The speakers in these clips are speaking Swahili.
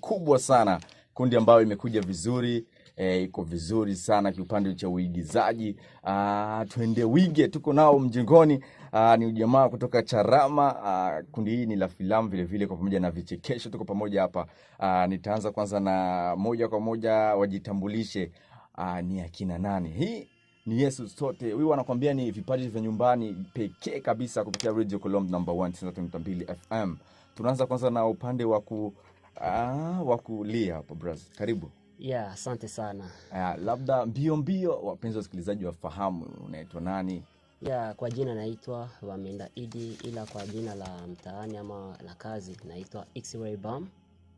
kubwa sana, kundi ambayo imekuja vizuri, iko vizuri sana kiupande cha uigizaji. Twende Wige tuko nao mjengoni. Ni ujamaa kutoka Charama. Kundi hii ni la filamu vile vile kwa pamoja na vichekesho, tuko pamoja hapa. Nitaanza kwanza na moja kwa moja wajitambulishe, ni akina nani. Hii ni Yesu sote. Wewe wanakuambia ni vipaji vya nyumbani pekee kabisa kupitia Radio Colombe number 1 92 FM. Tunaanza kwanza na upande wa kulia hapo Braz. Karibu. Yeah, asante sana. Labda mbio wapenzi wasikilizaji wafahamu unaitwa nani? Yeah, kwa jina naitwa Wamenda Idi, ila kwa jina la mtaani ama la kazi naitwa X-Ray Bam.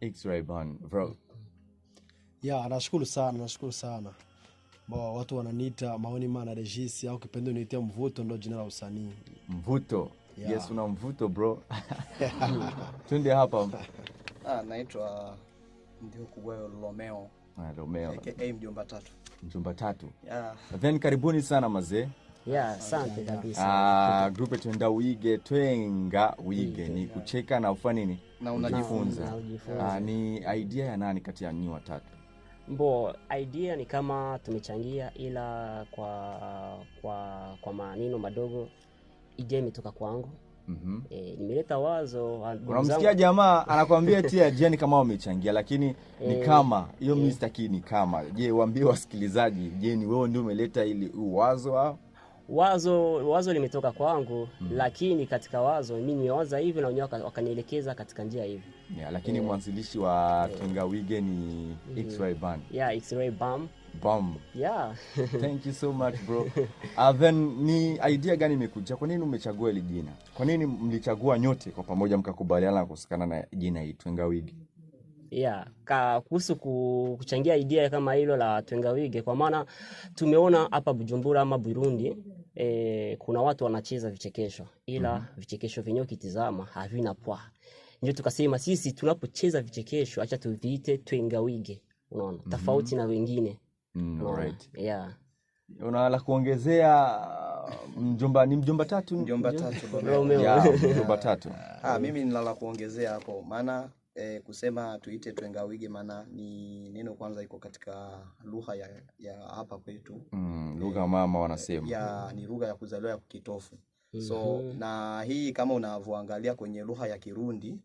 X-Ray Bam, bro. Yeah, nashukuru sana. Watu wananiita Maoni Mana Regis au kipendo niitia Mvuto, ndo jina la usanii. Mvuto. Yeah. Yes, una mvuto bro. Twende hapa. Naitwa ndio kubwayo Romeo. Romeo. AKA mjomba tatu. Mjomba tatu. Yeah. Then karibuni sana mazee. Yeah, asante kabisa. Group Twenda Wige, Twenga Wige ni kucheka na ufanya nini? Na unajifunza. Ni idea ya nani kati ya nyinyi watatu? Idea ni kama tumechangia, ila kwa maneno madogo idea imetoka kwangu. Nimeleta wazo. Unamsikia jamaa anakuambia tia jeni kama wamechangia, lakini ni kama hiyo mistaki ni kama. Je, waambie wasikilizaji, je ni wewe ndio umeleta ili wazo au? Wazo limetoka kwangu, lakini katika wazo mimi niwaza hivi na wenyewe wakanielekeza katika njia hivi. Yeah, lakini mwanzilishi wa Twenga Wige ni X-Ray Bam. Yeah, X-Ray Bam. Yeah. Thank you so much bro. Then ni idea gani imekuja? Kwa nini umechagua ile jina? Kwa nini mlichagua nyote kwa pamoja mkakubaliana kuhusiana na jina hili Twenga Wige? Yeah, kuhusu kuchangia idea kama hilo la Twenga Wige, kwa maana tumeona hapa Bujumbura ama Burundi kuna watu wanacheza vichekesho, ila vichekesho vyenyewe kitizama havina pwa. Ndio tukasema sisi tunapocheza vichekesho acha tuviite Twenga Wige. Unaona? Tofauti na wengine. Alright. Yeah. Unaweza kuongezea mjomba tatu? Mjomba tatu Romeo. Yeah, mjomba tatu. Mimi nilala kuongezea hapo. Maana kusema tuite Twenga Wige maana ni neno kwanza iko katika lugha ya hapa kwetu. Lugha mama wanasema. Ya ni lugha ya kuzaliwa ya kitofu. So na hii kama unavyoangalia kwenye lugha ya Kirundi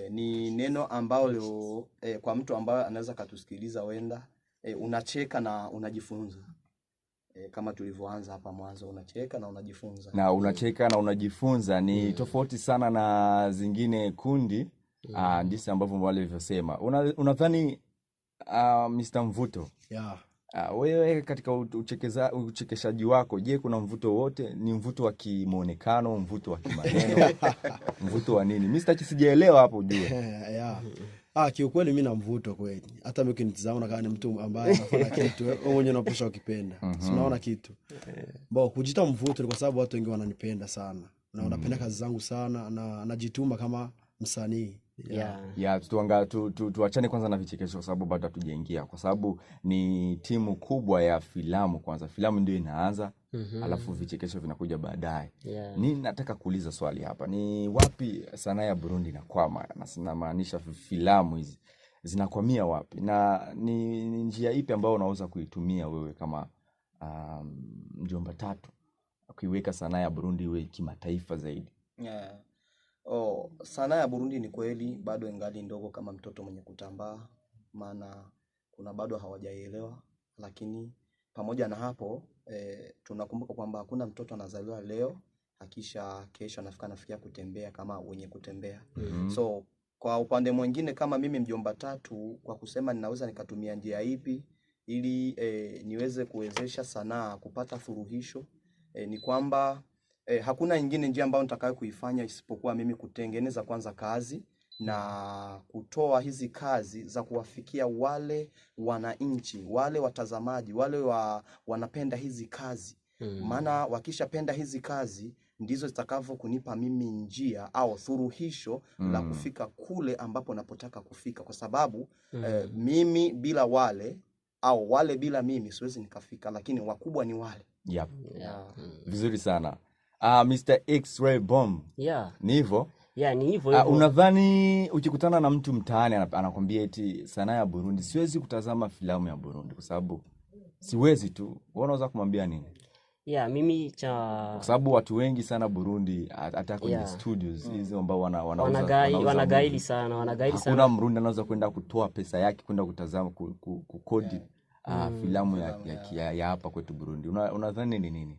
ni neno ambalo kwa mtu ambaye anaweza katusikiliza wenda unacheka na unajifunza. Kama tulivyoanza hapa mwanzo, unacheka na unajifunza. Na unacheka na unajifunza ni tofauti sana na zingine kundi. Ndisi ambavyo wale walivyosema. Unadhani Mr. Mvuto? Yeah. Wewe katika uchekeshaji wako, je, kuna mvuto wote? Ni mvuto wa kimuonekano, mvuto wa kimaneno, mvuto wa nini? Mr. Sijaelewa hapo ujue. Yeah. Kiukweli mimi na mvuto kweli. Hata mimi kinitazama na kama ni mtu ambaye anafanya kitu wewe mwenyewe unapaswa ukipenda. Unaona kitu. Kujita mvuto ni kwa sababu watu wengi wananipenda sana. Na wanapenda kazi zangu sana na najituma kama msanii. Yeah, tuachane kwanza na vichekesho kwa sababu bado hatujaingia, kwa sababu ni timu kubwa ya filamu kwanza. Filamu ndio inaanza, alafu vichekesho vinakuja baadaye. Ni nataka kuuliza swali hapa. Ni wapi sanaa ya Burundi inakwama? Na sinamaanisha filamu hizi zinakwamia wapi? Na ni njia ipi ambayo unaweza kuitumia wewe kama mjomba tatu kuiweka sanaa ya Burundi iwe kimataifa zaidi? Yeah. Sanaa ya Burundi ni kweli bado ingali ndogo kama mtoto mwenye kutambaa, maana kuna bado hawajaelewa, lakini pamoja na hapo tunakumbuka kwamba hakuna mtoto anazaliwa leo akisha kesho anafikia kutembea kama wenye kutembea. So kwa upande mwingine kama mimi mjomba tatu, kwa kusema ninaweza nikatumia njia ipi ili niweze kuwezesha sanaa kupata furuhisho, ni kwamba hakuna nyingine njia ambayo nitakayo kuifanya isipokuwa mimi kutengeneza kwanza kazi na kutoa hizi kazi za kuwafikia wale wananchi, wale watazamaji, wale wanapenda hizi kazi. Maana wakishapenda hizi kazi ndizo zitakavyo kunipa mimi njia au furuhisho la kufika kule ambapo napotaka kufika, kwa sababu mimi bila wale au wale bila mimi siwezi nikafika, lakini wakubwa ni wale. Vizuri sana. Mr. X-Ray Bam. Yeah. Ni hivyo? Yeah, ni hivyo hivyo. Unadhani ukikutana na mtu mtaani anakwambia eti sanaa ya Burundi, siwezi kutazama filamu ya Burundi kwa sababu siwezi tu, wewe unaweza kumwambia nini? Yeah, mimi Kwa sababu watu wengi sana Burundi hata kwenye studios hizo ambao wanagaili sana. Hakuna Mrundi anaweza kwenda kutoa pesa yake kwenda kutazama kukodi filamu ya hapa kwetu Burundi. Unadhani ni nini?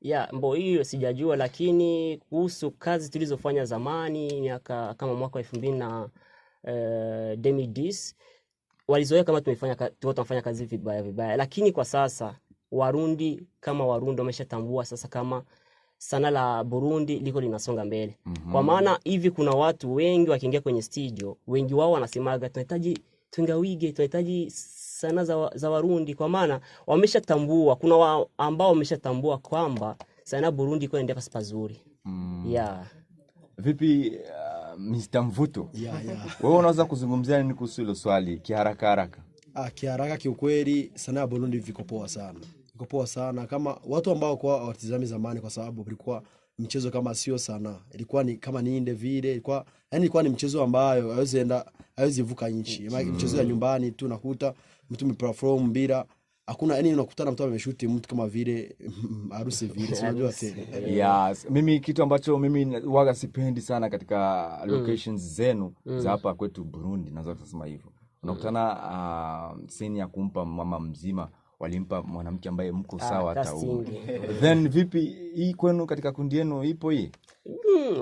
Yeah, hiyo sijajua, lakini kuhusu kazi tulizofanya zamani miaka kama mwaka 2000 na 2010 walizoea kama tunafanya kazi vibaya, lakini kwa sasa Warundi wameshatambua sasa kama sana la Burundi liko linasonga mbele. Kwa maana hivi kuna watu wengi wakiingia kwenye studio, wengi wao wanasemaga tunahitaji Twenga Wige, tunahitaji sana za Warundi, kwa maana wameshatambua, kuna ambao wameshatambua kwamba sana Burundi iko inaenda pazuri. Yeah. Vipi Mr. Mvuto? Yeah. Wewe unaweza kuzungumzia nini kuhusu hilo swali kiharaka? Kiharaka kiukweli sanaa ya Burundi viko poa sana. Viko poa sana kama watu ambao kwa watizami zamani, kwa sababu ilikuwa mchezo kama sio sana. Ilikuwa ni kama niinde vile, ilikuwa ni mchezo ambayo hawezi vuka nchi. Mchezo ya nyumbani tu nakuta mtu mperform bila hakuna, yani unakutana mtu ameshoot mtu kama vile harusi vile, unajua tena. Yes, mimi kitu ambacho mimi waga sipendi sana katika locations zenu za hapa kwetu Burundi, naweza kusema hivyo. Unakutana scene ya kumpa mama mzima, walimpa mwanamke ambaye mko sawa hata huo. Then vipi hii kwenu katika kundi yenu ipo hii?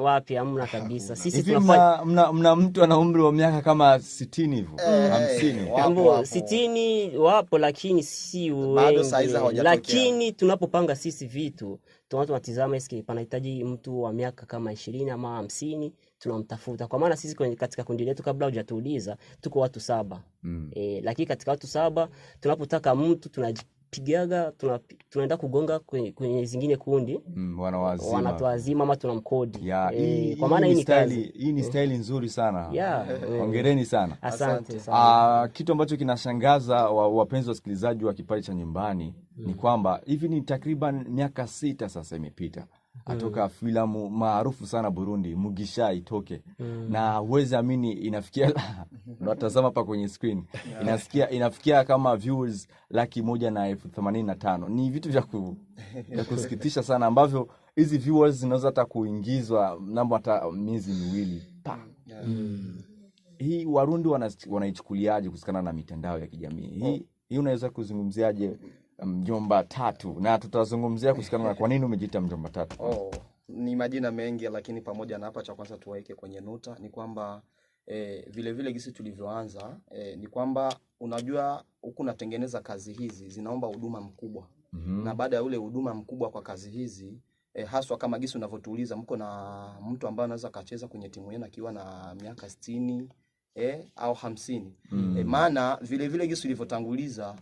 Wapi, hamna kabisa. Sisi tunafanya mna mtu ana umri wa miaka kama 60 hivyo, 50. Wapo 60 wapo, lakini si wengi. Lakini tunapopanga sisi vitu, tunatazama iski panahitaji mtu wa miaka kama 20 ama 50, tunamtafuta. Kwa maana sisi katika kundi letu, kabla hujatuuliza, tuko watu 7. Lakini katika watu 7 tunapotaka mtu tunapigaga, tunaenda kugonga kwenye zingine kundi, wanatuazima ama tunamkodi. Kwa maana hii ni kazi. Hii ni style nzuri sana. Hongereni sana. Asante sana. Kitu ambacho kinashangaza wapenzi wasikilizaji wa Kipaji cha Nyumbani ni kwamba hivi ni takriban miaka 6 sasa imepita atoka filamu maarufu sana Burundi Mugisha itoke, na huwezi amini inafikia unatazama hapa kwenye screen, inafikia kama viewers 185,000. Ni vitu vya kusikitisha sana ambavyo hizi viewers zinaweza hata kuingizwa namba hata miezi miwili. Hii Warundi wanaichukuliaje kusikana na mitandao ya kijamii? Hii unaweza kuzungumziaje mjomba tatu? Na tutazungumzia kusikana na kwa nini umejiita mjomba tatu. Ni majina mengi, lakini pamoja na hapa cha kwanza tuwaeke kwenye nota ni kwamba vile gisi tulivyoanza ni kwamba unajua huku natengeneza kazi hizi zinaomba huduma mkubwa. Na baada ya ule huduma mkubwa kwa kazi hizi haswa kama gisi unavyotuuliza, mko na mtu ambaye anaweza kacheza kwenye timu yenu akiwa na miaka 60 au 50. Maana vile gisi ulivyotanguliza,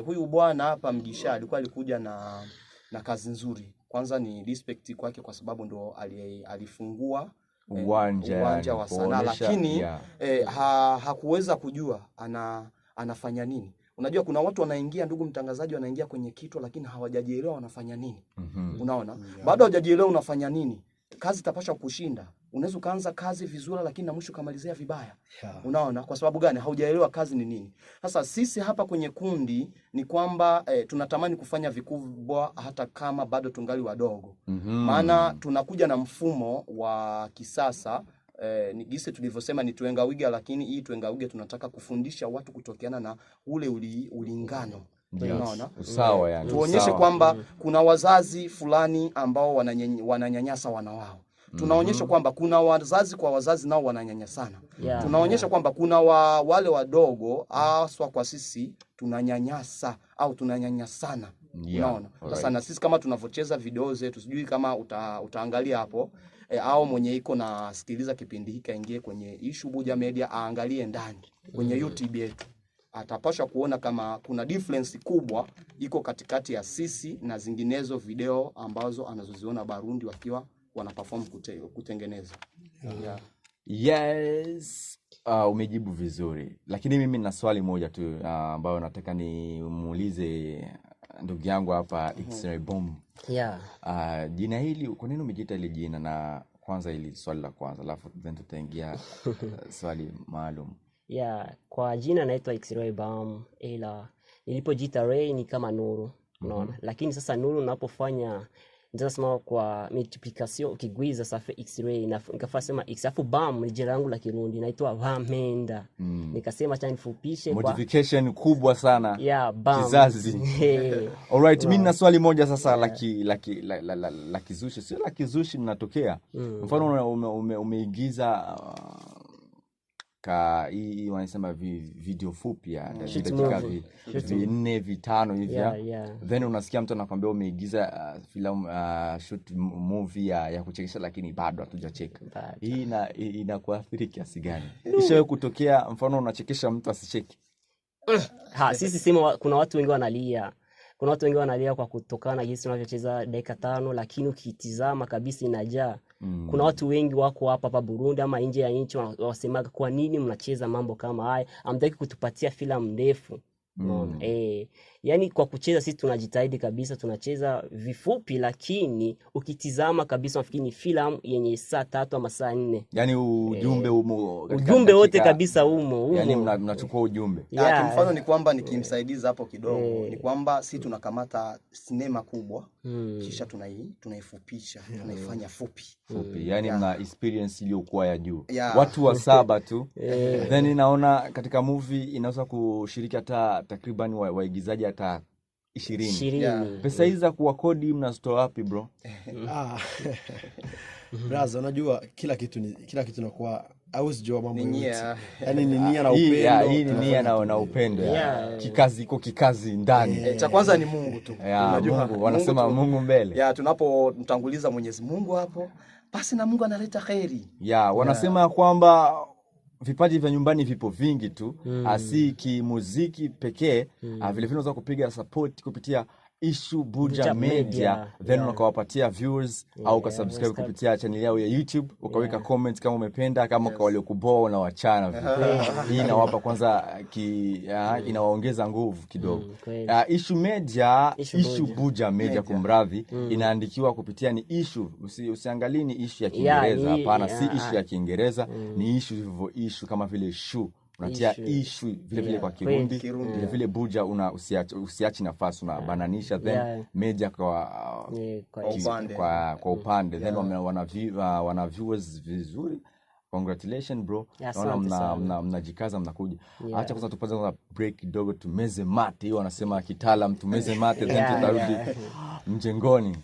huyu bwana hapa Mgisha alikuja na kazi nzuri. Kwanza ni respect kwake kwa sababu ndo alifungua uwanja wa sanaa, lakini hakuweza kujua anafanya nini. Unajua kuna watu wanaingia, ndugu mtangazaji, wanaingia kwenye kitu lakini hawajajielewa wanafanya nini. Unaona? Baada hujajielewa unafanya nini, kazi itapasha kushinda. Unaweza kaanza kazi vizuri lakini na mwisho kamalizia vibaya. Unaona? Kwa sababu gani? Haujaelewa kazi ni nini. Sasa sisi hapa kwenye kundi ni kwamba tunatamani kufanya vikubwa hata kama bado tungali wadogo. Maana tunakuja na mfumo wa kisasa, ni gisi tulivyosema ni Twenga Wige, lakini hii Twenga Wige tunataka kufundisha watu kutokeana na ule ulingano. Unaona? Usawa yani. Tuonyeshe kwamba kuna wazazi fulani ambao wananyanyasa wana wao. Tunaonyesha kwamba kuna wazazi kwa wazazi nao wananyanyasana. Tunaonyesha kwamba kuna wale wadogo aswa kwa sisi tunanyanyasa au tunanyanyasana. Unaona? Sasa na sisi kama tunavocheza video zetu, sijui kama utaangalia hapo au mwenye iko na sikiliza kipindi hiki aingie kwenye Ishubuja Media aangalie ndani kwenye YouTube yetu, atapasha kuona kama kuna difference kubwa iko katikati ya sisi na zinginezo video ambazo anazoziona Barundi wakiwa wanaperform kutengeneza. Yes, umejibu vizuri, lakini mimi nina swali moja tu ambayo nataka nimuulize ndugu yangu hapa Ismail Bomb. Yeah. Jina hili kwa nini umejiita ile jina, na kwanza ili swali la kwanza, alafu then tutaingia swali maalum. Kwa jina naitwa X-Ray Bam, ila nilipojiita Ray ni kama nuru, unaona. Lakini sasa nuru unapofanya nitasema kwa multiplication ukigwiza safi X-ray na nikafaa sema X afu Bam ni jina langu la Kirundi naitwa Bamenda. Nikasema acha nifupishe kwa modification kubwa sana. Bam. Kizazi. Alright, mimi na swali moja sasa la kizushi, sio la kizushi linatokea. Mfano umeigiza hii wanasema video fupi ya dakika 4 5 hivi. Then unasikia mtu anakuambia umeigiza filamu shoot movie ya kuchekesha lakini bado hatujacheka. Hii inakuathiri kiasi gani? Ishawahi kutokea mfano unachekesha mtu asicheke? Sisi sema kuna watu wengi wanalia. Kuna watu wengi wanalia kwa kutokana na jinsi unavyocheza dakika 5 lakini ukitizama kabisa inajaa. Kuna watu wengi wako hapa Burundi ama nje ya nchi wasemaga kwa nini mnacheza mambo kama haya? Hamtaki kutupatia filamu ndefu. Yani kwa kucheza sisi tunajitahidi kabisa, tunacheza vifupi lakini ukitizama kabisa unafikiri ni filamu yenye saa 3 ama saa 4. Yani ujumbe wote kabisa umo. Yani mnachukua ujumbe. Kwa mfano ni kwamba nikimsaidiza hapo kidogo ni kwamba sisi tunakamata sinema kubwa kisha tunaifupisha, tunaifanya fupi. Yani mna experience iliyokuwa ya juu. Watu wa 7 tu. Then naona katika movie inaweza kushiriki hata takriban waigizaji hata 20. Pesa hizi za kuwakodi mnazitoa wapi bro? Braza, unajua kila kitu inakuwa hauwezi jua mambo yote. Yani ni nia na upendo. Hii ni nia na upendo. Kikazi iko kikazi ndani. Cha kwanza ni Mungu tu. Unajua wanasema Mungu mbele. Tunapomtanguliza Mwenyezi Mungu hapo, basi na Mungu analeta kheri. Wanasema kwamba vipaji vya nyumbani vipo vingi tu, si kimuziki pekee. Vile vile unaweza kupiga support kupitia Issue Buja Media, then ukawapatia viewers au ukasubscribe kupitia channel yao ya YouTube, ukaweka comment kama umependa, kama kwa wale kuboa na wachana. Hii inawapa kwanza inawaongeza nguvu kidogo. Issue Buja Media kumradhi, inaandikiwa kupitia ni issue, usiangalie ni issue ya Kiingereza, hapana, si issue ya Kiingereza, ni issue hivyo, issue kama vile shoe unatia issue vile vile kwa Kirundi, vile vile Buja usiachi nafasi unabananisha, then media kwa upande, then wana viewers vizuri. Congratulations bro. Naona mnajikaza mnakuja. Acha kwanza tupate break kidogo tumeze mate. Hiyo wanasema kitaalam tumeze mate, then tutarudi mjengoni.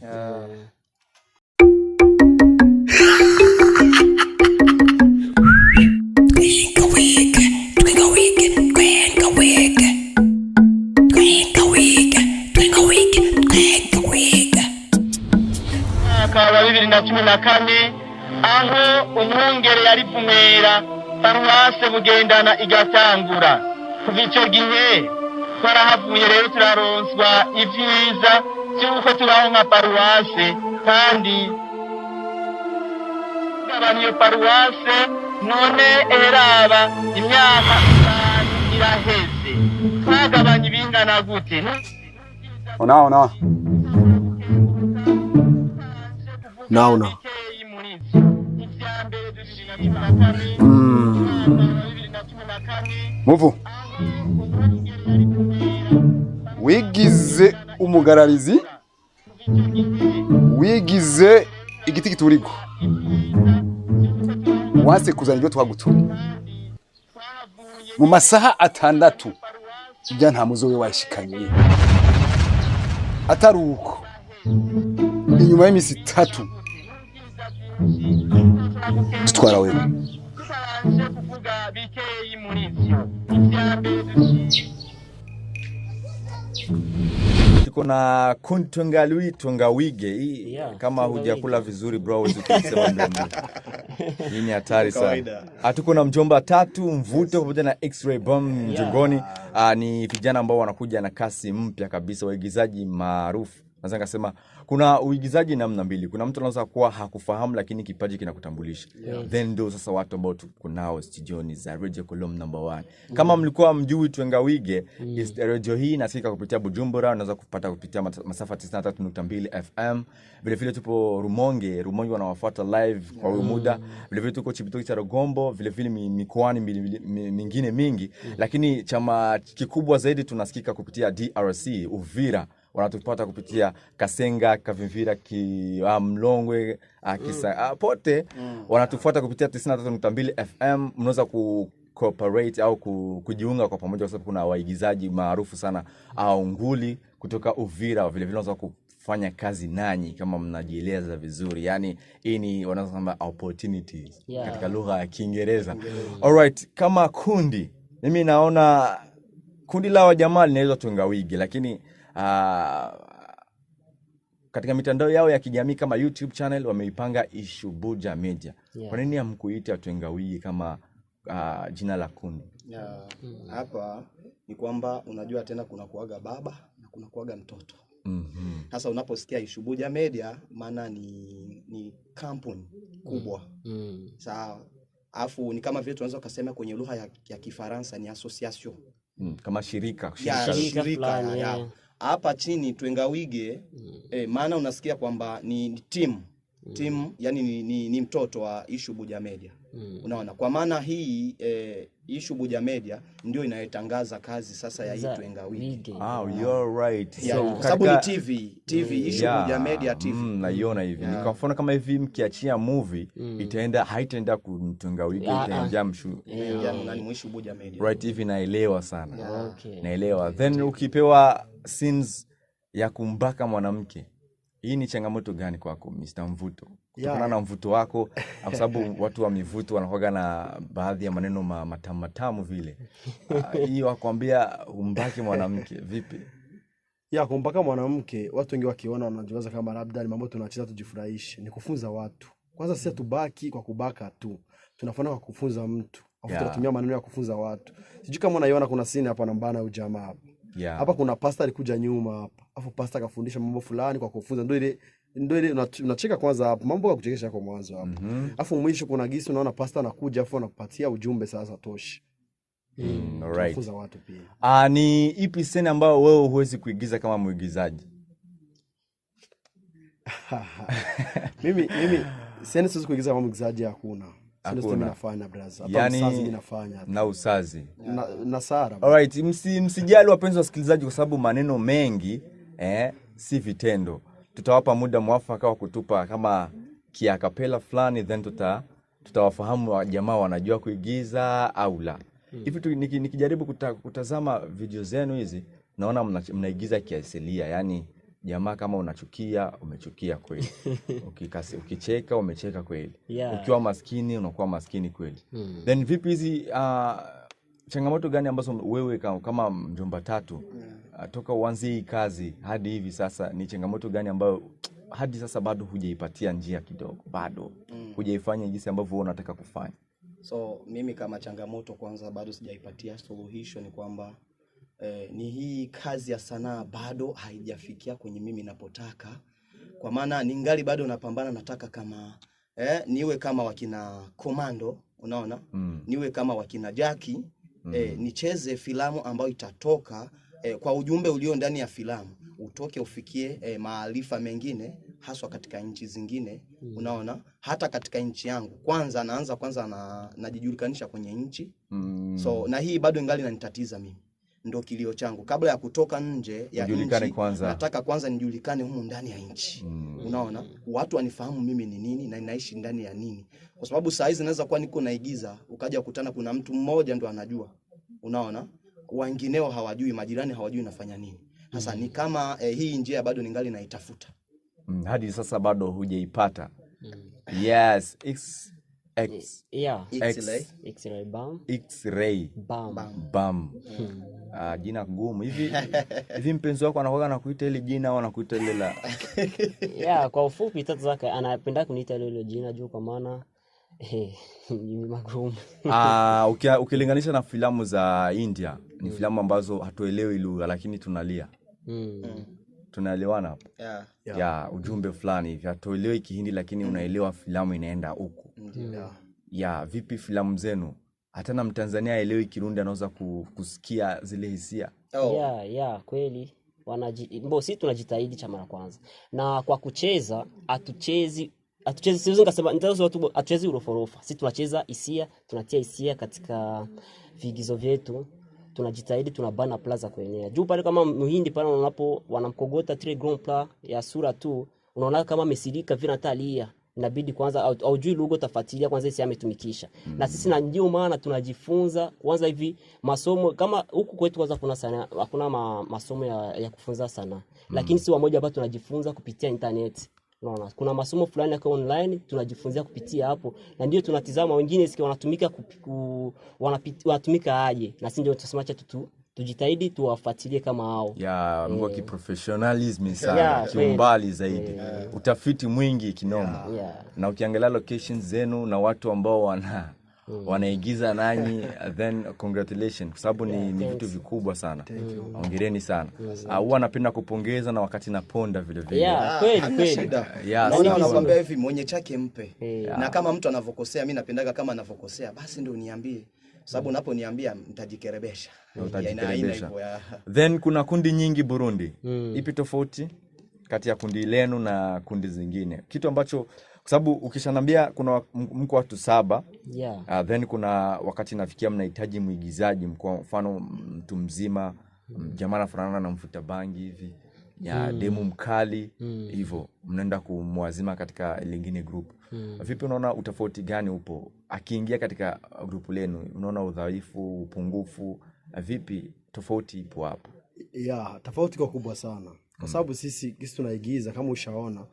Mwaka 2014 aho umwungere yari kumera paruwase bugendana igatangura. Kuva ico gihe twarahavuye rero turaronswa ivyiza cyuko tubaho nka paruwase, kandi abantu yo paruwase none eraba imyaka 5 iraheze twagabanye ibingana gute? Naona Muvu wigize umugararizi, wigize igiti kiturigo, wase kuzana ibyo twagutumye mu masaha 6 ibya nta muzo we washikanye ataruko inyuma y'imisi 3 tutwara wewe. Tuko na TWENGA WIGE. Kama hujakula vizuri bro usisema mdomo. Hii ni hatari sana. Tuko na mjomba 3 mvuto pamoja na X-Ray Bam mjongoni. Ni vijana ambao wanakuja na kasi mpya kabisa, waigizaji maarufu Naweza ngasema kuna uigizaji namna mbili. Kuna mtu anaweza kuwa hakufahamu lakini kipaji kinakutambulisha. Then ndo sasa watu ambao tuko nao studioni za Radio Column number 1. Kama mlikuwa mjui Twenga Wige, radio hii inasikika kupitia Bujumbura, unaweza kupata kupitia masafa 93.2 FM. Vile vile tupo Rumonge wanawafuata live kwa muda. Vile vile tuko Chibitoki cha Rugombo, vile vile mikoani mingine mingi, lakini chama kikubwa zaidi tunasikika kupitia DRC, Uvira. Wanatupata kupitia Kasenga, Kavimvira, Mlongwe, pote wanatufuata kupitia 93.2 FM. Mnaweza cooperate au kujiunga kwa pamoja, kwa sababu kuna waigizaji maarufu sana au nguli kutoka Uvira. Vile vile unaweza kufanya kazi nanyi kama mnajieleza vizuri. Yani hii ni wanasema opportunities katika lugha ya Kiingereza. Alright, kama kundi mimi naona kundi la jamaa linaitwa Twenga Wige, lakini katika mitandao yao ya kijamii kama YouTube channel wameipanga Ishubuja Media. Kwa nini hamkuita Twenga Wige kama jina la kundi? Hapa ni kwamba unajua tena kuna kuaga baba na kuna kuaga mtoto. Sasa unaposikia Ishubuja Media maana ni kampuni kubwa. Sawa. Alafu ni kama vile tunaweza kusema kwenye lugha ya Kifaransa ni association. Kama shirika shirika. Hapa chini Twenga Wige maana unasikia kwamba ni team yani ni mtoto wa Ishubuja Media. Unaona, kwa maana hii Ishubuja Media ndio inayotangaza kazi sasa ya hii Twenga Wige. You're right. So kwa sababu ni TV Ishubuja Media TV. Naiona hivi. Ni kwa mfano kama hivi mkiachia movie haitaenda ku Twenga Wige, itaenda ni Ishubuja Media. Right, hivi naelewa sana. Naelewa. Then ukipewa scenes ya kumbaka mwanamke, hii ni changamoto gani kwako Mr. Mvuto? Kutokana na mvuto wako, kwa sababu watu wa mivuto wanakuwa na baadhi ya maneno matamu vile. Hii wakwambia umbake mwanamke vipi? Kumbaka mwanamke, watu wengi wakiona wanajiwaza kama labda ni mambo tunacheza tujifurahishe. Ni kufunza watu. Kwanza sisi tubaki kwa kubaka tu. Tunafanya kwa kufunza mtu. Tunatumia maneno ya kufunza watu. Sijui kama unaiona kuna scene hapa nambana ujamaa hapa. Hapa kuna pastor alikuja nyuma hapa. Alafu pastor akafundisha mambo fulani kwa kufunza. Ndio ile unacheka kwanza hapo. Mambo ya kuchekesha kwa mwanzo hapo. Alafu mwisho kuna gisi unaona pastor anakuja afu anakupatia ujumbe sasa toshi. Alright. Kufunza watu pia. Ni ipi scene ambayo wewe huwezi kuigiza kama mwigizaji? Mimi scene siwezi kuigiza kama mwigizaji hakuna. Sio nafanya brother. Hata usazi ninafanya. Na usazi. Na Sara. Alright, msijali wapenzi wasikilizaji, kwa sababu maneno mengi si vitendo. Tutawapa muda mwafaka wa kutupa kama kiakapela fulani, then tutawafahamu jamaa wanajua kuigiza au la. Hivi nikijaribu kutazama video zenu hizi, naona mnaigiza kiasilia, yani jamaa kama unachukia, umechukia kweli. Ukicheka, umecheka kweli. Ukiwa maskini, unakuwa maskini kweli. Then vipi hizi changamoto gani ambazo wewe kama mjomba tatu toka uanze hii kazi hadi hivi sasa, ni changamoto gani ambayo hadi sasa bado hujaipatia njia kidogo, bado hujaifanya jinsi ambavyo unataka kufanya? So mimi kama changamoto kwanza bado sijaipatia suluhisho ni kwamba ni hii kazi ya sanaa bado haijafikia kwenye mimi napotaka. Kwa maana ningali bado napambana, nataka kama niwe kama wakina Komando, unaona? Niwe kama wakina Jackie, nicheze filamu ambayo itatoka kwa ujumbe ulio ndani ya filamu utoke ufikie maarifa mengine haswa katika nchi zingine. Unaona, hata katika nchi yangu kwanza naanza najijulikanisha kwenye nchi. So na hii bado ingali inanitatiza mimi. Ndio kilio changu kabla ya kutoka nje ya nchi, nataka kwanza nijulikane humu ndani ya nchi. Unaona, watu wanifahamu mimi ni nini na ninaishi ndani ya nini, kwa sababu saa hizi naweza kuwa niko naigiza ukaja kukutana kuna mtu mmoja ndo anajua, unaona, wengineo hawajui, majirani hawajui nafanya nini. Sasa ni kama hii njia bado ningali naitafuta. Hadi sasa bado hujaipata. Yes, X-ray bam. Jina gumu hivi mpenzi wako anakuwa anakuita ile jina au anakuita ile la kwa ufupi tatu zake anapenda kuniita ile jina juu kwa maana ni magumu. Ukilinganisha na filamu za India, ni filamu ambazo hatuelewi lugha lakini tunalia. tunaelewana hapo? Yeah. Ujumbe fulani hivi. Hatuelewi Kihindi lakini unaelewa filamu inaenda huko. Vipi filamu zenu? Hata na Mtanzania aelewi Kirundi anaweza kusikia zile hisia. Kweli. Sisi tunajitahidi cha mara kwanza. Na kwa kucheza hatuchezi siwezi ngasema hatuchezi uroforofa. Sisi tunacheza hisia, tunatia hisia katika vigizo vyetu. Tunajitahidi, tunabana plaza kwenyewe. Juu pale kama Muhindi pale unapo wanamkogota 3 grand plat ya sura tu, unaona kama amesirika vile atalia. Inabidi kwanza au juu lugha tafuatilia kwanza hisia ametumikisha. Na sisi na ndio maana tunajifunza kwanza hivi masomo kama huku kwetu kwanza kuna sana hakuna masomo ya kufunza sana. Lakini si wamoja hapa tunajifunza kupitia internet. Unaona kuna masomo fulani yako online tunajifunzia kupitia hapo, na ndio tunatizama wengine siki wanatumika wanatumika aje, na sisi ndio tutasemacha tujitahidi tuwafuatilie kama hao. Mungu kiprofessionalism sana, kiumbali zaidi. Utafiti mwingi kinoma. Na ukiangalia locations zenu na watu ambao wanaigiza nanyi, then congratulations, kwa sababu ni vitu vikubwa sana. Hongereni sana. Huwa napenda kupongeza na wakati naponda vile vile. Kweli. Naona wanakuambia hivi mwenye chake mpe. Na kama mtu anavokosea, mimi napendaga kama anavokosea basi ndio niambie. Sababu unaponiambia nitajikerebesha. Then kuna kundi nyingi Burundi. Ipi tofauti kati ya kundi lenu na kundi zingine? Kitu ambacho kwa sababu ukishanambia kuna mko watu 7. Then kuna wakati nafikia mnahitaji muigizaji, kwa mfano mtu mzima, jamaa anafanana na mfuta bangi hivi, demu mkali hivyo, mnaenda kumwazima katika lingine group. Vipi unaona utofauti gani upo akiingia katika grupu lenu? Unaona udhaifu, upungufu, vipi tofauti ipo hapo? Tofauti kwa kubwa sana. Kwa sababu sisi tunaigiza, kama ushaona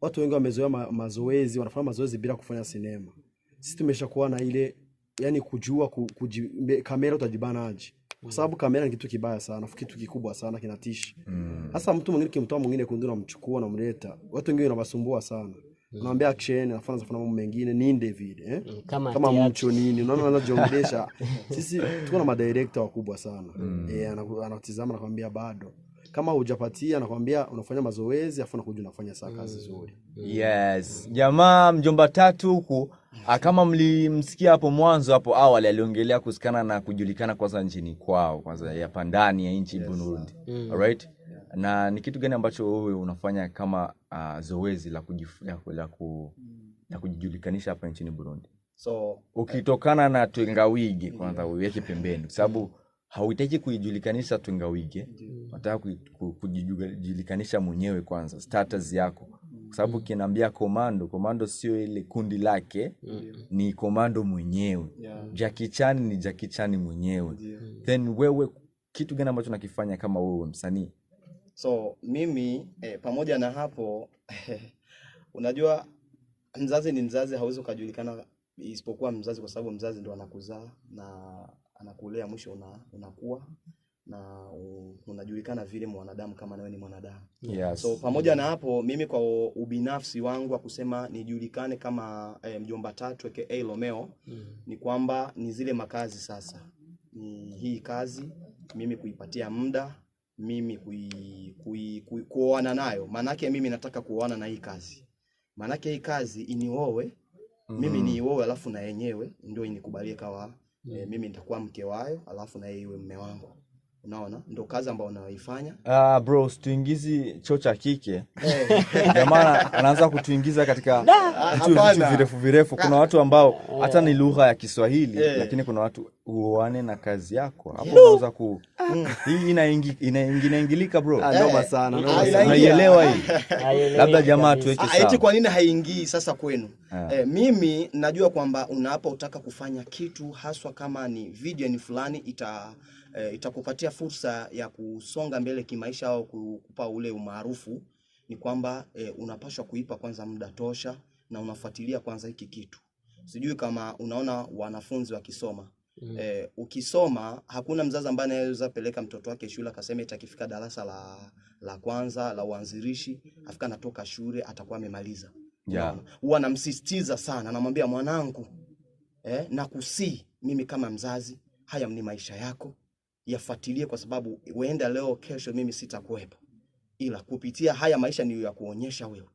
watu wengi wamezoea mazoezi, wanafanya mazoezi bila kufanya sinema. Sisi tumeshakuwa na ile yani kujua kamera utajibana aje. Kwa sababu kamera ni kitu kibaya sana, kitu kikubwa sana, kinatishi. Sasa mtu mwingine kimtoa mwingine kundi na mchukua na mleta, watu wengine wanabasumbua sana. Unaambia action, anafanya mambo mengine ninde vile, kama mcho nini, unaona anajiongelesha. Sisi tuko na madirector wakubwa sana. Anatizama na kwambia bado. Kama hujapatia anakuambia unafanya mazoezi afu unakuja unafanya saa kazi nzuri. Jamaa mjomba tatu huku, kama mlimsikia hapo mwanzo hapo awali aliongelea kusikana na kujulikana kwanza nchini kwao, kwanza hapa ndani ya nchi Burundi. Alright? Na ni kitu gani ambacho wewe unafanya kama zoezi la kujijulikanisha hapa nchini Burundi? So ukitokana na TWENGA WIGE kwanza uweke pembeni, sababu hauhitaji kujijulikanisha TWENGA WIGE, unataka kujijulikanisha mwenyewe kwanza, status yako. Kwa sababu kinaambia komando sio ile kundi lake, ni komando mwenyewe. Jackie Chan ni Jackie Chan mwenyewe. Then wewe kitu gani ambacho unakifanya kama wewe msanii? So mimi pamoja na hapo unajua mzazi ni mzazi, hauwezi kujulikana isipokuwa mzazi, kwa sababu mzazi ndo anakuzaa na anakulea, mwisho unakuwa na unajulikana vile mwanadamu kama nawe ni mwanadamu. So pamoja na hapo mimi kwa ubinafsi wangu wa kusema nijulikane kama mjomba tatu aka Romeo, ni kwamba ni zile makazi sasa. Ni hii kazi mimi kuipatia muda, mimi kuoana nayo. Manake mimi nataka kuoana na hii kazi. Manake hii kazi iniowe, mimi niiowe alafu na yenyewe ndio inikubalie kawa mimi nitakuwa mke wao alafu na yeye iwe mume wangu. Unaona? Ndio kazi ambayo unaoifanya. Bro, tuingizi chocha kike. Jamaa anaanza kutuingiza katika vitu virefu. Kuna watu ambao hata ni lugha ya Kiswahili, lakini kuna watu uoane na kazi yako. Hapo unaweza hii inaingilika bro. Noma sana. Unaielewa hii? Labda jamaa tuweke sawa. Eti kwa nini haingii sasa kwenu? Mimi najua kwamba unapotaka kufanya kitu haswa kama ni video ni fulani itakupatia fursa ya kusonga mbele kimaisha au kukupa ule umaarufu, ni kwamba unapaswa kuipa kwanza muda tosha na unafuatilia kwanza hiki kitu. Sijui kama unaona wanafunzi wakisoma. Ukisoma hakuna mzazi ambaye anaweza peleka mtoto wake shule akasema itakifika darasa la kwanza la uanzilishi afika natoka shule atakuwa amemaliza. Huwa namsisitiza sana, namwambia mwanangu nakusii mimi kama mzazi, haya ni maisha yako, yafuatilie, kwa sababu uenda leo kesho mimi sitakuwepo. ila kupitia haya maisha niyo ya kuonyesha wewe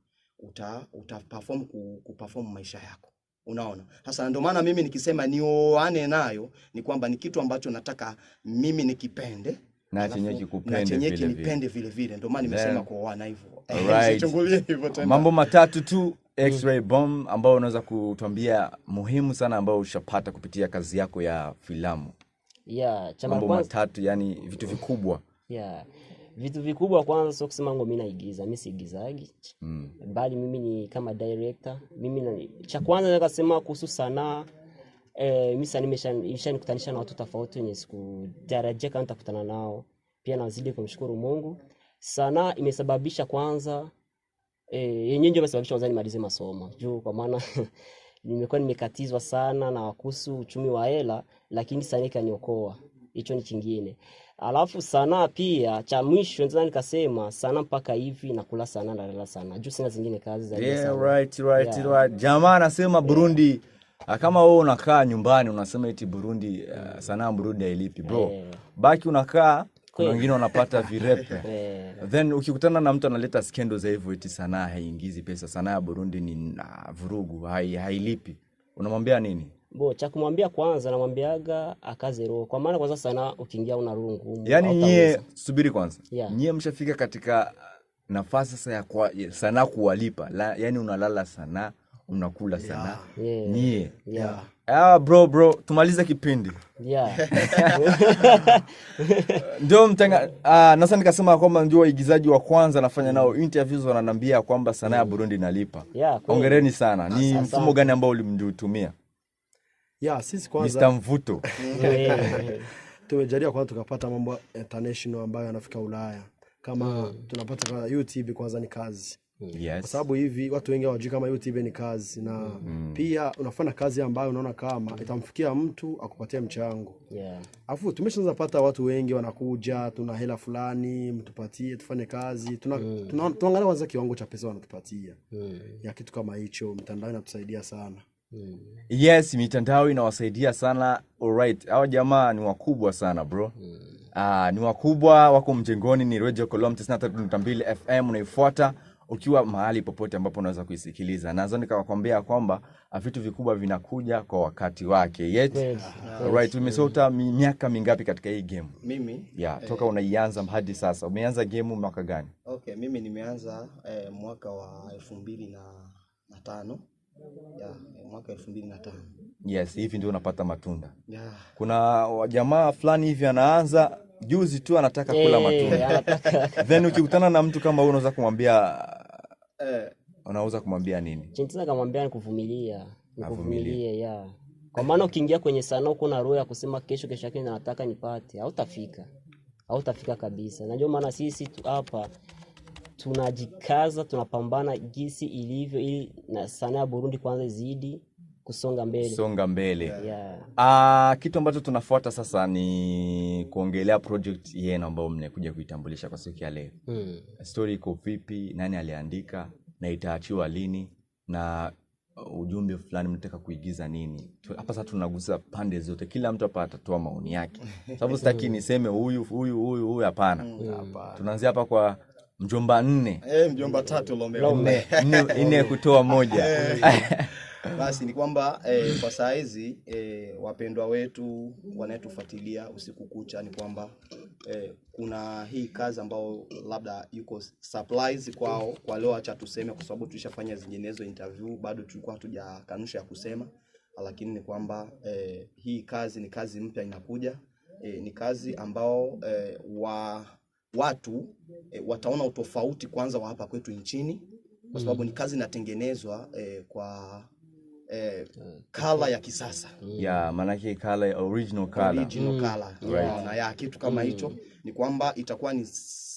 utaperform kuperform maisha yako. Unaona? Sasa ndio maana mimi nikisema nioane nayo ni kwamba ni kitu ambacho nataka mimi nikipende na chenye kikupende, na chenye kinipende vile vile. Ndio maana nimesema kuoana hivyo. Sichungulie hivyo tena. Mambo matatu tu X-ray bomb ambao unaweza kutuambia muhimu sana ambao ushapata kupitia kazi yako ya filamu. Mambo matatu, yani vitu vikubwa. Vitu vikubwa kwanza sio kusema ngo mimi naigiza, mimi siigizagi. Bali mimi ni kama director. Mimi cha kwanza nataka kusema kuhusu sanaa, mimi sana nimeshanikutanisha na watu tofauti wenye sikutarajia kama nitakutana nao. Pia nazidi kumshukuru Mungu. Sanaa imesababisha kwanza yenyewe ndio imesababisha kwanza nimalize masomo. Juu kwa maana nimekuwa nimekatizwa sana na kuhusu uchumi wa hela, lakini sanaa ikaniokoa. Hicho ni kingine. Alafu sanaa pia cha mwisho ndio nikasema sanaa mpaka hivi nakula sanaa na lala sanaa. Juu sina zingine kazi za right. Jamaa anasema Burundi, kama wewe unakaa nyumbani unasema eti Burundi sanaa Burundi hailipi bro. Baki unakaa, kuna wengine wanapata virepe. Then ukikutana na mtu analeta scandals za hivyo eti sanaa haiingizi pesa, sanaa ya Burundi ni vurugu, hailipi. Unamwambia nini? Cha kumwambia kwanza namwambiaga akaze roho. Kwa maana kwanza sana ukiingia una roho ngumu. Yaani nyie subiri kwanza. Nyie mshafika katika nafasi sasa ya sanaa kuwalipa. Yaani unalala sanaa, unakula sanaa. Nyie. Bro, tumalize kipindi. Ndio nasa nikasema kwamba ndio waigizaji wa kwanza nafanya nao interviews wananiambia kwamba sanaa ya Burundi inalipa. Hongereni sana. Ni mfumo gani ambao ulimtumia? Sisi kwanza Mr. Mvuto tumejalia kwanza tukapata mambo international ambayo yanafika Ulaya. Kama tunapata kwa YouTube kwanza ni kazi. Kwa sababu hivi watu wengi hawajui kama YouTube ni kazi na pia unafanya kazi ambayo unaona kama itamfikia mtu akupatia mchango. Alafu tumeshaanza pata watu wengi wanakuja, tuna hela fulani mtupatie tufanye kazi. Tunaangalia kwanza kiwango cha pesa wanatupatia. Ya kitu kama hicho mtandao inatusaidia sana. Yes, mitandao inawasaidia sana. Alright, hawa jamaa ni wakubwa sana bro. Ni wakubwa, wako mjengoni, ni Radio Colom 93.2 FM, unaifuata ukiwa mahali popote ambapo unaweza kuisikiliza. Nazo nikakwambia kwamba vitu vikubwa vinakuja kwa wakati wake. Alright, umesota miaka mingapi katika hii game? Mimi toka unaianza hadi sasa. Umeanza game mwaka gani? Mimi nimeanza mwaka wa 2005. Mwaka 2005. Yes, hivi ndio unapata matunda. Kuna jamaa fulani hivi anaanza juzi tu anataka kula matunda. Then ukikutana na mtu kama huyo unaweza kumwambia nini? Chintiza kumwambia ni kuvumilia. Kwa maana ukiingia kwenye sanaa uko na roho ya kusema kesho yake nataka nipate, hautafika kabisa. Na ndio maana sisi hapa tunajikaza, tunapambana jinsi ilivyo ili na sanaa ya Burundi kwanza izidi kusonga mbele. Kitu ambacho tunafuata sasa ni kuongelea project yenu ambayo mnakuja kuitambulisha kwa siku ya leo. Story iko vipi, nani aliandika na itaachiwa lini na ujumbe fulani mnataka kuigiza nini? Hapa sasa tunagusa pande zote. Kila mtu hapa atatoa maoni yake. Sababu sitaki niseme huyu hapana. Tunaanzia hapa kwa mjomba 4. Mjomba 3 lombe. 4 kutoa moja. Basi ni kwamba kwa saa hizi wapendwa wetu wanaotufuatilia usiku kucha ni kwamba kuna hii kazi ambao labda yuko surprise kwao kwa leo, acha tuseme kwa sababu tulishafanya zinginezo interview, bado tulikuwa hatujakanusha ya kusema, lakini ni kwamba hii kazi ni kazi mpya inakuja. Ni kazi ambao watu wataona utofauti kwanza wa hapa kwetu nchini, kwa sababu ni kazi inatengenezwa kwa color ya kisasa. Maana yake color original color. Right. Na ya kitu kama hicho ni kwamba itakuwa ni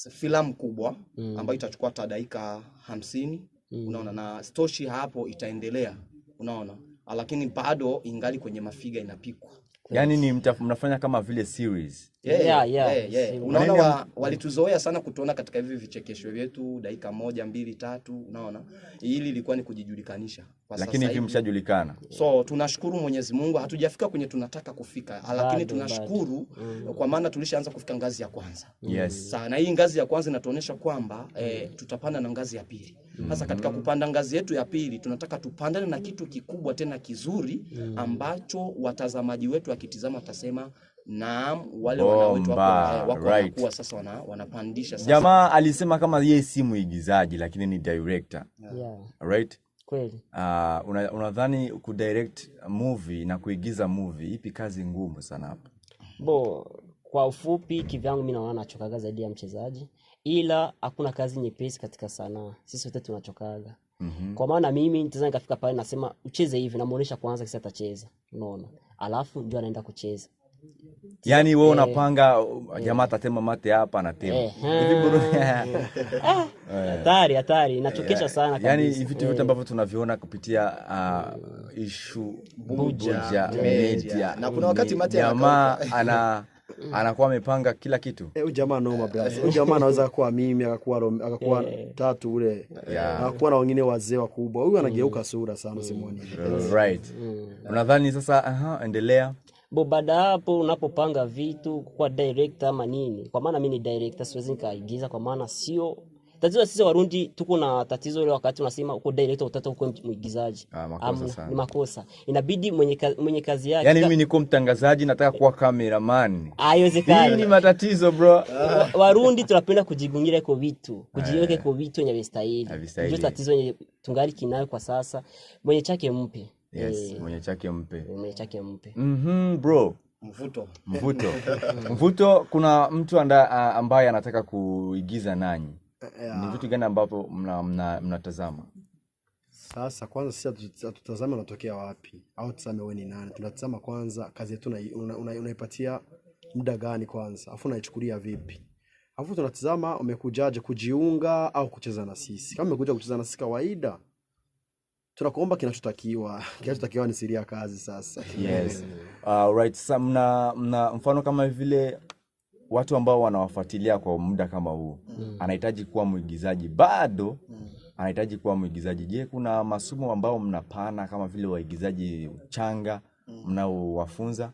filamu kubwa ambayo itachukua dakika 50, unaona, na story hapo itaendelea, unaona, lakini bado ingali kwenye mafiga inapikwa. Yaani ni mnafanya kama vile series. Unaona walituzoea sana kutuona katika hivi vichekesho vyetu dakika 1, 2, 3, unaona. Hili ilikuwa ni kujijulikanisha. Lakini hivi mshajulikana. So tunashukuru Mwenyezi Mungu, hatujafika kwenye tunataka kufika, lakini tunashukuru kwa maana tulishaanza kufika ngazi ya kwanza. Yes. Sana hii ngazi ya kwanza inatuonyesha kwamba tutapanda na ngazi ya pili. Sasa katika kupanda ngazi yetu ya pili tunataka tupandane na kitu kikubwa tena kizuri ambacho watazamaji wetu wakitizama watasema naam, wale wanao wetu wako kwa sasa wanapandisha sasa. Jamaa alisema kama yeye si muigizaji lakini ni director. Right? Kweli. Unadhani kudirect movie na kuigiza movie ipi kazi ngumu sana hapa? Kwa ufupi kivyangu mimi naona nachokaga zaidi ya mchezaji, ila hakuna kazi nyepesi katika sanaa. Sisi wote tunachokaga. Kwa maana mimi nitazama nikafika pale nasema ucheze hivi, namuonesha kwanza kisa atacheza. Unaona? Alafu ndio anaenda kucheza. Yani wewe unapanga jamaa atatema mate hapa anatema. Hatari inachokesha sana kabisa. Yani vitu vyote ambavyo tunaviona kupitia issue buja media. Na kuna wakati mate jamaa anakuwa amepanga kila kitu. Huyu jamaa noma brother. Huyu jamaa anaweza kuwa mimi akakuwa tatu ule. Akakuwa na wengine wazee wakubwa. Huyu anageuka sura sana Simoni. Right. Unadhani sasa endelea? Baada hapo unapopanga vitu kwa director ama nini? Kwa maana mimi ni director, siwezi nikaigiza kwa maana sio tatizo. Sisi Warundi tuko na tatizo ile wakati unasema uko director utata uko muigizaji. Ni makosa. Inabidi mwenye kazi yake. Yani mimi niko mtangazaji nataka kuwa cameraman. Haiwezekani. Hii ni matatizo bro. Warundi tunapenda kujigungira kwa vitu, kujiweka kwa vitu yenye vistahili. Ndio tatizo yenye tungali kinayo kwa sasa. Mwenye chake mpe. Yes, mwenye chake mpe. Bro. Mvuto kuna mtu ambaye anataka kuigiza nanyi. Ni vitu gani ambavyo mnatazama? Sasa kwanza sisi tutazame unatokea wapi au tuseme wewe ni nani. Tunatazama kwanza kazi yetu unaipatia muda gani kwanza, afu unaichukulia vipi. Afu tunatazama umekujaje kujiunga au kucheza na sisi. Kama umekuja kucheza na sisi kawaida, tunakuomba kinachotakiwa ni siri ya kazi sasa. Yes. Right, sasa mna mfano kama vile watu ambao wanawafuatilia kwa muda kama huu. Anahitaji kuwa muigizaji bado. Anahitaji kuwa muigizaji. Je, kuna masomo ambao mnapana kama vile waigizaji changa mnaowafunza?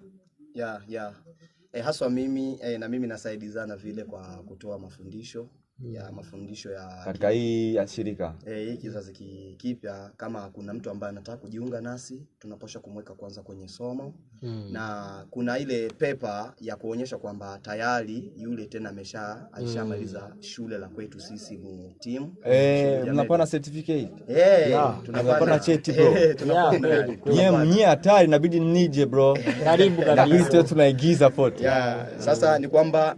Haswa mimi na mimi nasaidizana vile kwa kutoa mafundisho ya katika hii ya shirika. Hii kizazi kipya, kama kuna mtu ambaye anataka kujiunga nasi tunaposha kumweka kwanza kwenye somo. Na kuna ile pepa ya kuonyesha kwamba tayari yule tena alishamaliza shule la kwetu sisi mu team. Mnapana certificate? Tunapana cheti bro. Mwenye hatari inabidi nije bro. Karibu kabisa. Tunaigiza foto. Sasa ni kwamba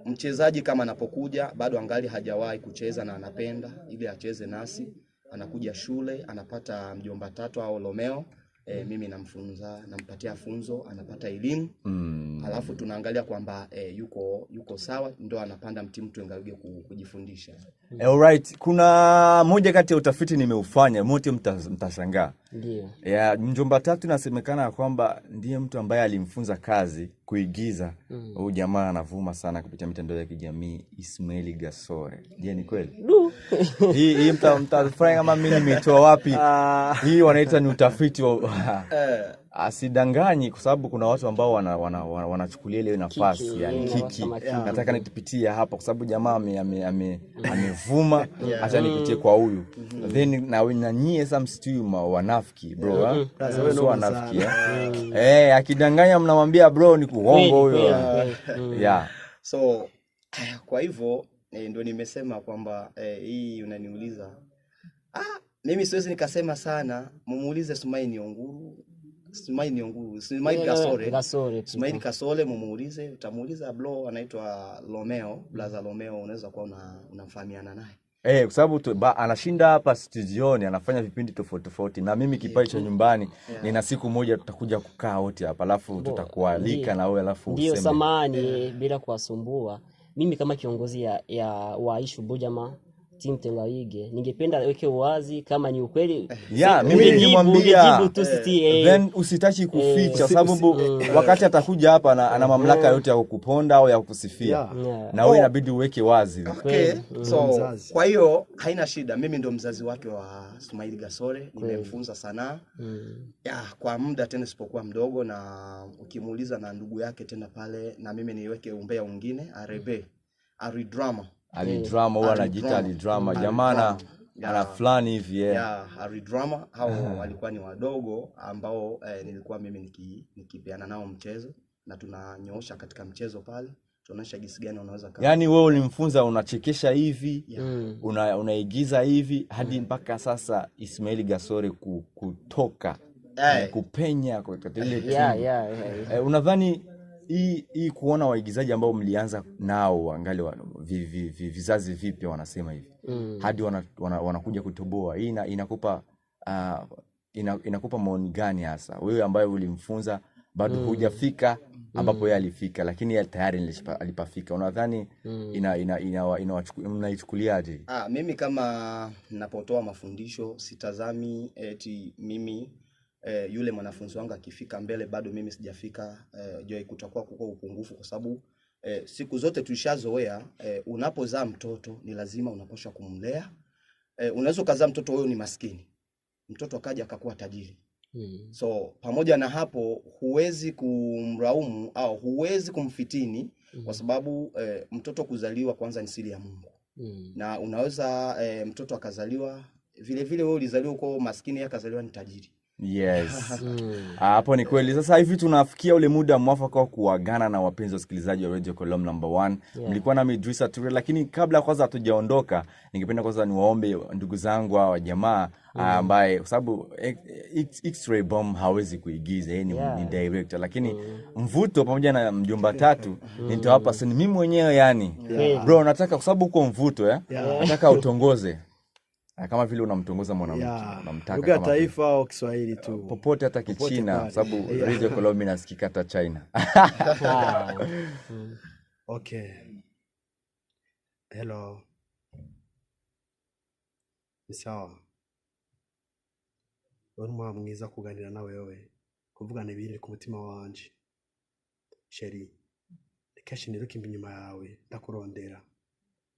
mchezaji kama anapokuja bado angali hajawahi kucheza na anapenda ili acheze nasi, anakuja shule, anapata mjomba tatu au Romeo, mimi namfunza, nampatia funzo, anapata elimu. Alafu tunaangalia kwamba yuko sawa, ndio anapanda mtimu TWENGA WIGE kujifundisha. Alright, kuna moja kati ya utafiti nimeufanya, mote mtashangaa. Ndio. Mjomba tatu inasemekana kwamba ndiye mtu ambaye alimfunza kazi kuigiza. Huyu jamaa anavuma sana kupitia mitandao ya kijamii, Ismail Gasore. Je, ni kweli? Hii mtafurahi kama mimi nimetoa wapi? Hii wanaita ni utafiti asidanganyi kwa sababu kuna watu ambao wanachukulia ile nafasi yani kiki. Nataka nitupitie hapa kwa sababu jamaa amevuma, acha nipitie kwa huyu. Then na nyie sasa msituma wanafiki bro, sio wanafiki akidanganya mnamwambia bro ni kuongo huyo. So kwa hivyo ndio nimesema kwamba hii unaniuliza mimi siwezi nikasema sana, mumuulize Ismail Gasore mumuulize, utamuuliza bro anaitwa Romeo, blaza Romeo, unaweza kuwa unamfahamiana naye. Kwa sababu anashinda hapa studioni, anafanya vipindi tofauti na mimi kipaji cha nyumbani. Nina siku moja tutakuja kukaa wote hapa, alafu tutakualika na wewe alafu useme. Ndio, samani bila kuwasumbua. Mimi kama kiongozi wa Ishu Bujama team Twenga Wige, ningependa weke wazi kama ni ukweli. Yeah, mimi nimwambia then usitachi kuficha sababu wakati atakuja hapa ana mamlaka yote ya kukuponda au ya kukusifia. Na wewe inabidi uweke wazi. Okay. So kwa hiyo haina shida, mimi ndo mzazi wake wa Ismail Gasore, nimemfunza sanaa. Kwa muda tena sipokuwa mdogo, na ukimuuliza na ndugu yake tena pale, na mimi niweke umbea mwingine Aridrama huwa anajiita Aridrama jamana, ana fulani hivi Aridrama. Hao walikuwa ni wadogo ambao nilikuwa mimi nikipeana nao mchezo, na tunanyoosha katika mchezo pale, tunaonyesha jinsi gani unaweza yani wewe ulimfunza unachekesha hivi, unaigiza hivi hadi mpaka sasa Ismail Gasore kutoka kupenya kwa ile unadhani hii kuona waigizaji ambao mlianza nao angali vizazi vipya wanasema hivi hadi wanakuja kutoboa, hii inakupa maoni gani hasa wewe ambaye ulimfunza bado hujafika ambapo yeye alifika, lakini yeye tayari alipafika? Unadhani mnaichukuliaje? Mimi kama ninapotoa mafundisho sitazami eti mimi yule mwanafunzi wangu akifika mbele bado mimi sijafika. Joi kutakuwa kuko upungufu, kwa sababu siku zote tulishazoea unapozaa mtoto ni lazima unapaswa kumlea. Unaweza kuzaa mtoto wewe ni maskini, mtoto akaja akakuwa tajiri. So pamoja na hapo huwezi kumraumu au huwezi kumfitini, kwa sababu mtoto kuzaliwa kwanza ni siri ya Mungu. Na unaweza mtoto akazaliwa vile vile wewe ulizaliwa uko maskini, yeye akazaliwa ni tajiri. Yes. Hapo ni kweli. Sasa hivi tunafikia ule muda mwafaka wa kuagana na wapenzi wasikilizaji wa Radio Column number 1. Mlikuwa na Idrisa Ture, lakini kabla kwanza hatujaondoka ningependa kwanza niwaombe ndugu zangu wa jamaa ambaye kwa sababu X-Ray Bomb hawezi kuigiza, yeye ni director, lakini Mvuto pamoja na Mjomba Tatu nitawapa sasa mimi mwenyewe yani. Bro, nataka kwa sababu uko Mvuto nataka utongoze kama vile unamtongoza mwanamke, unamtaka lugha ya taifa au Kiswahili tu, popote hata Kichina, sababu Radio Column inasikika hata China. Okay. Hello. Sawa. Urumwa mwiza kuganira na wewe, kuvugana ibiri ku mutima wanje. Sheri, keshi niruka inyuma yawe ndakurondera.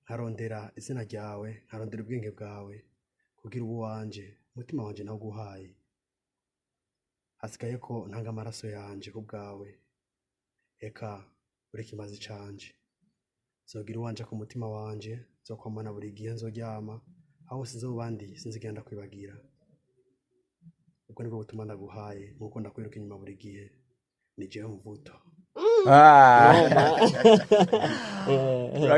Nkarondera izina ryawe, nkarondera ubwenge bwawe, kugira uwanje umutima wanje naguhaye. Hasigaye ko ntanga amaraso yanje ku bwawe, eka ureke imazi canje. Zogira uwanje ku mutima wanje, zokwamana buri gihe nzoryama, aho sizobandi sinzigenda kwibagira. Ubwo nibwo butuma ndaguhaye, nkuko ndakwiruka inyuma buri gihe. Nijewe Mvuto.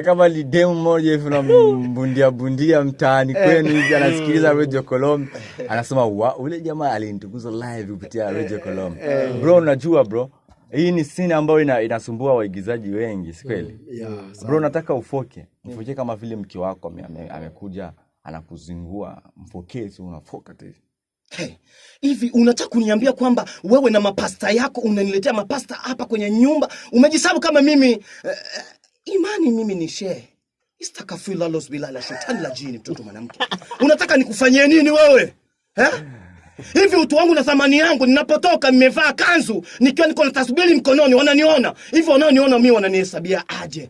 Kama ni demu moja hivi na bundia mtaani kwenu hivi anasikiliza Radio Column, anasema ule jamaa alinitukuza live kupitia Radio Column. Bro, unajua bro, hii ni scene ambayo inasumbua waigizaji wengi, si kweli? Bro, nataka ufoke kama vile mke wako amekuja anakuzingua, mfokee tu, unafoka tu. Hivi unataka kuniambia kwamba wewe na mapasta yako unaniletea mapasta hapa kwenye nyumba? Umejisabu kama mimi imani mimi ni shehe. Istakafila los bilala shetani la jini, mtoto mwanamke. Unataka nikufanyie nini wewe? Hivi utu wangu na thamani yangu, ninapotoka nimevaa kanzu, nikiwa niko na tasbili mkononi, wananiona. Hivi wanaoniona mimi wananihesabia aje?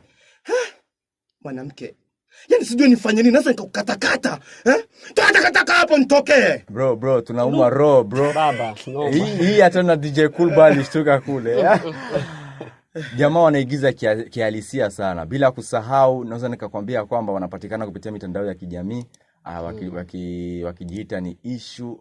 Mwanamke. Yaani sijui nifanye nini, naweza nikakukatakata. Tukatakata hapo nitokee. Bro, tunauma roho bro. Baba, hii hata na DJ Cool Ball shtuka kule. Jamaa wanaigiza kihalisia sana. Bila kusahau naweza nikakwambia kwamba wanapatikana kupitia mitandao ya kijamii wakijiita ni issue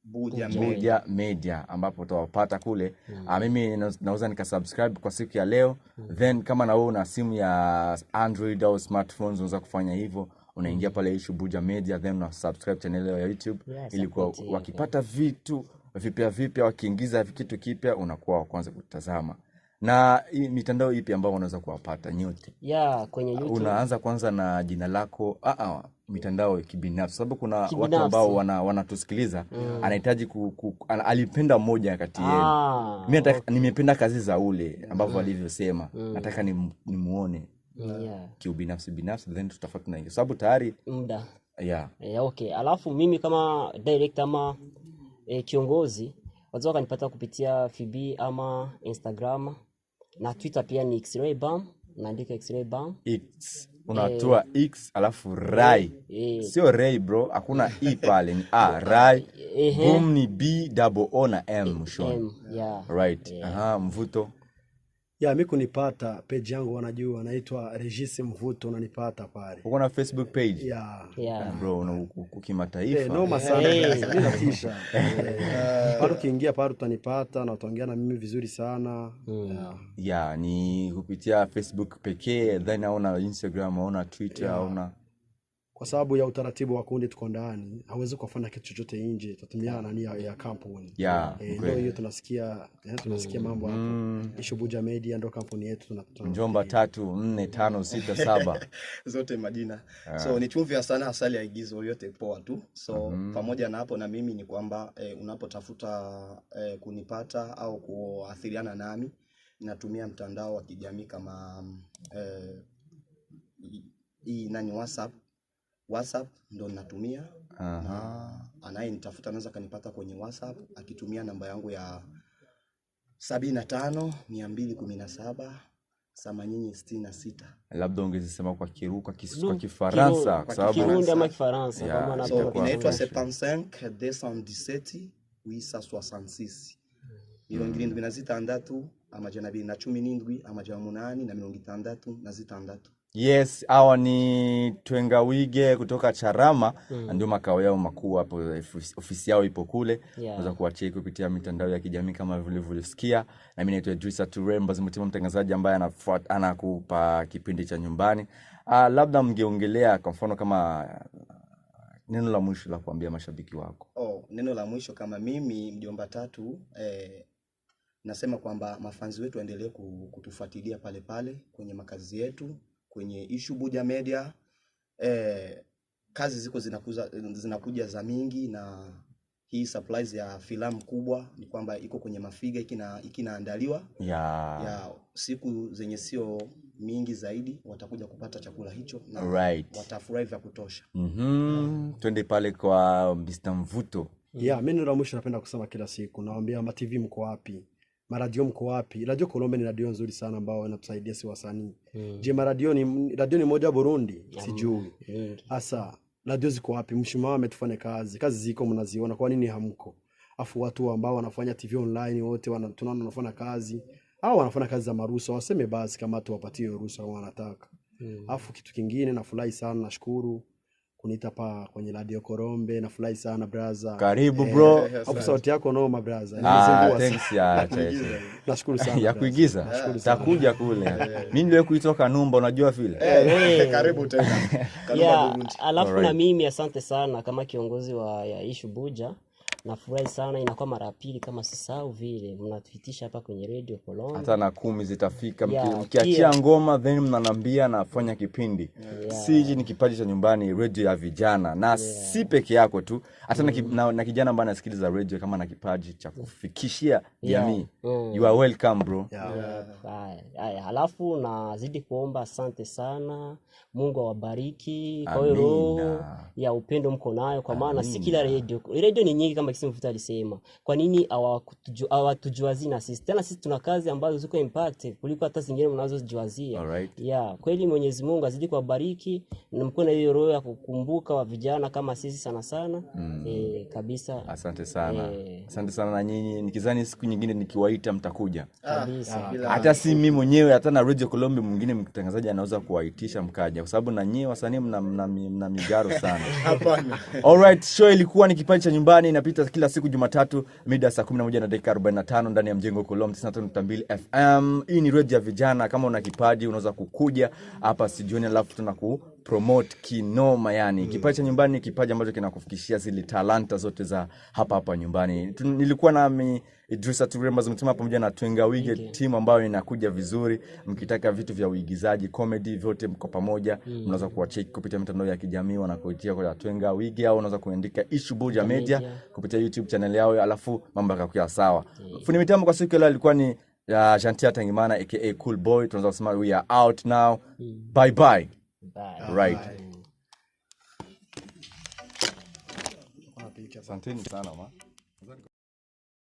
Buja Media, ambapo utawapata kule. Mimi naweza nikasubscribe kwa siku ya leo. Then kama na wewe una simu ya Android au smartphones unaweza kufanya hivyo, unaingia pale issue Buja Media, then una subscribe channel ya YouTube ili kwa wakipata vitu vipya wakiingiza kitu kipya unakuwa wa kwanza kutazama. Na mitandao ipi ambao unaweza kuwapata nyote? Kwenye YouTube. Unaanza kwanza na jina lako mitandao kibinafsi, sababu kuna watu ambao wanatusikiliza anahitaji alipenda moja kati yenu. Mimi nimependa kazi za ule ambavyo alivyosema. Nataka nimuone kiubinafsi binafsi, then tutafuata na sababu tayari muda. Okay. Alafu mimi kama director ama kiongozi wazao kanipata kupitia FB ama Instagram na Twitter pia ni X-Ray Bam, naandika X-Ray Bam. X unatoa X alafu Rai. Sio Ray bro, hakuna E pale, ni A, Rai. Boom ni B double O na M mwishoni. Right. Mvuto. Mimi kunipata page yangu wanajua naitwa Regis Mvuto, unanipata pale. Uko na Facebook page? Bro, ukimataifa. Noma sana. Mimi natisha. Pale ukiingia pale utanipata na utaongea na mimi vizuri sana. Ni kupitia Facebook pekee, then naona Instagram, naona Twitter, naona kwa sababu ya utaratibu wa kundi tuko ndani, hawezi kufanya kitu chochote nje, tutatumia nani ya kampuni. Ndio hiyo tunasikia mambo hapo. Ishubuja Media ndio kampuni yetu Njomba 3 4 5 6 7 zote majina. So ni chumvi ya sana asali ya igizo yote poa tu. So pamoja na hapo na mimi ni kwamba unapotafuta kunipata au kuathiriana nami, natumia mtandao wa kijamii kama WhatsApp ndo natumia. Anayenitafuta anaweza kanipata kwenye WhatsApp akitumia namba yangu ya 75 217 8066. Labda ungezisema kwa Kifaransa kwa sababu Kirundi ama Kifaransa kama inaitwa 75 217 866. Iyo ngiri ndwi na zitandatu amajana 217 amajana 8 na 66. Yes, hawa ni Twenga Wige kutoka Charama. Ndio makao yao makuu hapo, ofisi yao ipo kule. Unaweza kuwacheki kupitia mitandao ya kijamii kama vile ulisikia. Na mimi naitwa Idrisa Turemba, mtangazaji ambaye anakupa kipindi cha nyumbani. Labda mngeongelea kwa mfano kama neno la mwisho la kuambia mashabiki wako. Neno la mwisho kama mimi mjomba 3 nasema kwamba mafanzi wetu waendelee kutufuatilia pale kwenye makazi yetu, kwenye Ishubuja Media. Kazi ziko zinakuja za mingi, na hii supplies ya filamu kubwa ni kwamba iko kwenye mafiga ikinaandaliwa. Siku zenye sio mingi zaidi watakuja kupata chakula hicho na watafurahi vya kutosha. Twende pale kwa Mr. Mvuto. Mimi ndio mwisho napenda kusema kila siku, naambia ma TV mko wapi? Maradio mko wapi? Radio Kolombe ni radio nzuri sana ambao inatusaidia si wasanii. Je, radio ni moja Burundi? Sijui. Asa radio ziko wapi? Mshumaa ametufanya kazi ziko mnaziona, kwa nini hamko? Afu watu ambao wanafanya TV online wote tunaona wanafanya kazi au wanafanya kazi za maruhusa, waseme basi kama tuwapatie ruhusa kama wanataka. Afu kitu kingine, nafurahi sana, nashukuru kunita pa kwenye Radio Kolombe, nafurahi sana brother. Karibu bro. Hapo sauti yako noma brother. Thanks ya nashukuru sana. Ya kuigiza. Takuja kule. Mimi ndio kuitoka Numba, unajua vile. Karibu tena. Alafu na mimi asante sana kama kiongozi ya Ishubuja. Nafurahi sana, inakuwa mara pili kama sisahau vile mnatufitisha hapa kwenye Radio Kolombe. Hata na 10 zitafika mkiachia ngoma then mnanambia nafanya kipindi. Siji ni kipaji cha nyumbani, radio ya vijana na si peke yako tu, hata na kijana ambaye anasikiliza radio kama na kipaji cha kufikishia jamii. You are welcome bro. Halafu nazidi kuomba asante sana. Mungu awabariki kwa roho ya upendo mko nayo, kwa maana si kila radio ni nyingi kama Kisimu Mvuto alisema. Kwa nini hawatujuazi na sisi? Tena sisi tuna kazi ambazo ziko impact kuliko hata zingine mnazozijuazia. Kweli Mwenyezi Mungu azidi kuwabariki na mko na hiyo roho ya kukumbuka wa vijana kama sisi sana sana. Kabisa. Asante sana. Asante sana na nyinyi. Nikizani siku nyingine nikiwaita mtakuja. Kabisa. Hata si mimi mwenyewe, hata na Radio Kolombe mwingine mtangazaji anaweza kuwaitisha mkaja, kwa sababu na nyinyi wasanii mna migaro sana. Hapana. Alright, show ilikuwa ni kipaji cha nyumbani, inapita kila siku Jumatatu mida saa 11:45 ndani ya mjengo Kolombe 95.2 FM. Hii ni radio ya vijana. Kama una kipaji unaweza kukuja hapa studioni, alafu tunakupromote kinoma. Yani kipaji cha nyumbani ni kipaji ambacho kinakufikishia zile talanta zote za hapa nyumbani. Nilikuwa na Idrisa Turemba mtuma pamoja na Twenga Wige, timu ambayo inakuja vizuri. Mkitaka vitu vya uigizaji, comedy, vyote mko pamoja. Unaweza kuwacheki kupitia mitandao ya kijamii, wanakuitia kwa Twenga Wige, au unaweza kuandika Ishubuja Media kupitia YouTube channel yao, alafu mambo yakakuwa sawa. Fundi mitambo kwa siku leo alikuwa ni Shantia Tangimana aka Cool Boy. Tunaweza kusema we are out now. Bye bye. Bye. Right. Asanteni sana ma.